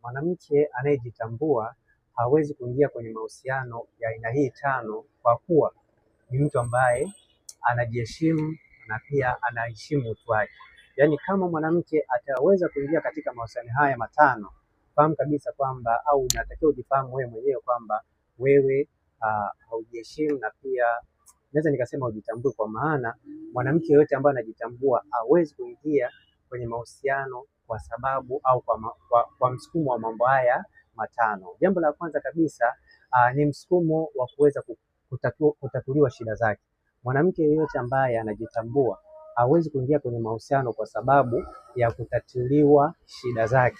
mwanamke anayejitambua hawezi kuingia kwenye mahusiano ya aina hii tano, kwa kuwa ni mtu ambaye anajiheshimu na pia anaheshimu utu wake. Yaani kama mwanamke ataweza kuingia katika mahusiano haya matano, fahamu kabisa kwamba, au unatakiwa ujifahamu wewe mwenyewe kwamba wewe haujiheshimu na pia naweza nikasema hujitambui, kwa maana mwanamke yoyote ambaye anajitambua hawezi kuingia kwenye mahusiano kwa sababu au kwa msukumo wa mambo haya matano. Jambo la kwanza kabisa ni msukumo wa kuweza kutatuliwa shida zake. Mwanamke yeyote ambaye anajitambua hawezi kuingia kwenye mahusiano kwa sababu ya kutatuliwa shida zake.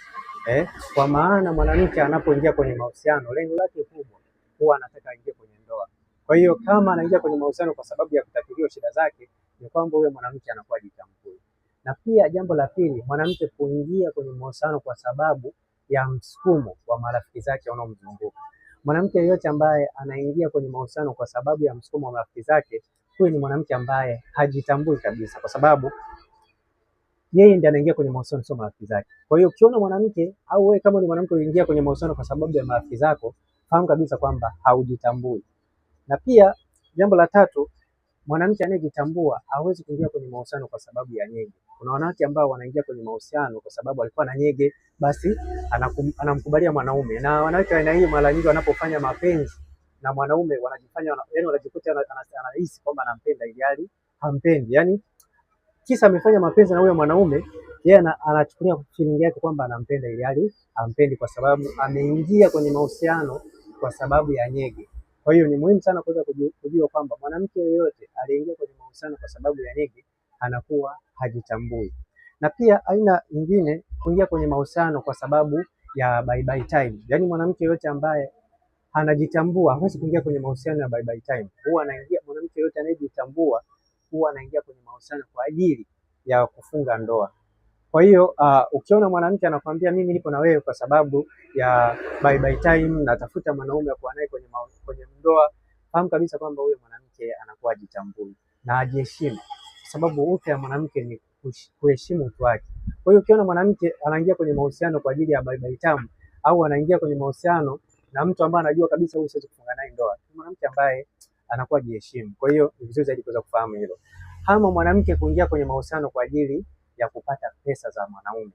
Kwa maana mwanamke anapoingia kwenye mahusiano, lengo lake kubwa huwa anataka aingie kwenye ndoa. Kwa hiyo kama anaingia kwenye mahusiano kwa sababu ya kutatuliwa shida zake, ni kwamba huyo mwanamke anakuwa hajitambui. Na pia jambo la pili, mwanamke kuingia kwenye mahusiano kwa sababu ya msukumo wa marafiki zake wanaomzunguka. Mwanamke yeyote ambaye anaingia kwenye mahusiano kwa sababu ya msukumo wa marafiki zake, huyu ni mwanamke ambaye hajitambui kabisa, kwa sababu yeye ndiye anaingia kwenye mahusiano, sio marafiki zake. Kwa hiyo ukiona mwanamke, au wewe kama ni mwanamke unaingia kwenye mahusiano kwa sababu ya marafiki zako, fahamu kabisa kwamba haujitambui. Na pia jambo la tatu, mwanamke anayejitambua hawezi kuingia kwenye mahusiano kwa sababu ya nyege. Kuna wanawake ambao wanaingia kwenye mahusiano kwa sababu alikuwa na nyege, basi anamkubalia mwanaume. Na wanawake aina hiyo mara nyingi wanapofanya mapenzi na mwanaume wanajifanya, yani wanajikuta anahisi kwamba anampenda ili hali hampendi. Yani kisa amefanya mapenzi na huyo mwanaume, yeye anachukulia feeling yake kwamba anampenda ili hali hampendi, kwa sababu ameingia kwenye mahusiano kwa sababu ya nyege. Kwa hiyo ni muhimu sana kuweza kujua kwamba mwanamke yeyote aliingia kwenye mahusiano kwa sababu ya nyege anakuwa hajitambui. Na pia aina nyingine, kuingia kwenye mahusiano kwa sababu ya bye bye time. Yaani mwanamke yeyote ambaye anajitambua hawezi kuingia kwenye mahusiano ya bye bye time. Mwanamke yeyote anayejitambua huwa anaingia kwenye mahusiano kwa ajili ya kufunga ndoa. Kwa hiyo ukiona mwanamke anakuambia mimi nipo na wewe kwa sababu ya bye bye time, natafuta mwanaume kuwa naye kwenye ndoa, fahamu kabisa kwamba huyo mwanamke anakuwa hajitambui na hajiheshimu, kwa sababu utu wa mwanamke ni kuheshimu utu wake. Kwa hiyo ukiona mwanamke anaingia kwenye mahusiano kwa ajili ya bye bye time, au anaingia kwenye mahusiano na mtu ambaye anajua kabisa huyu siwezi kufunga naye ndoa, ni mwanamke ambaye anakuwa hajiheshimu. Kwa hiyo ni vizuri zaidi kuweza kufahamu hilo. Ama mwanamke kuingia kwenye mahusiano kwa ajili ya kupata pesa za mwanaume.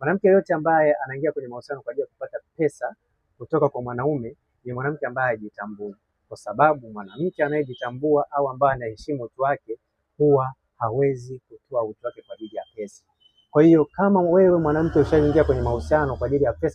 Mwanamke yote ambaye anaingia kwenye mahusiano kwa ajili ya kupata pesa kutoka kwa mwanaume ni mwanamke ambaye hajitambui, kwa sababu mwanamke anayejitambua au ambaye anaheshimu utu wake huwa hawezi kutoa utu wake kwa ajili ya pesa. Kwa hiyo kama wewe mwanamke ushaingia kwenye mahusiano kwa ajili ya pesa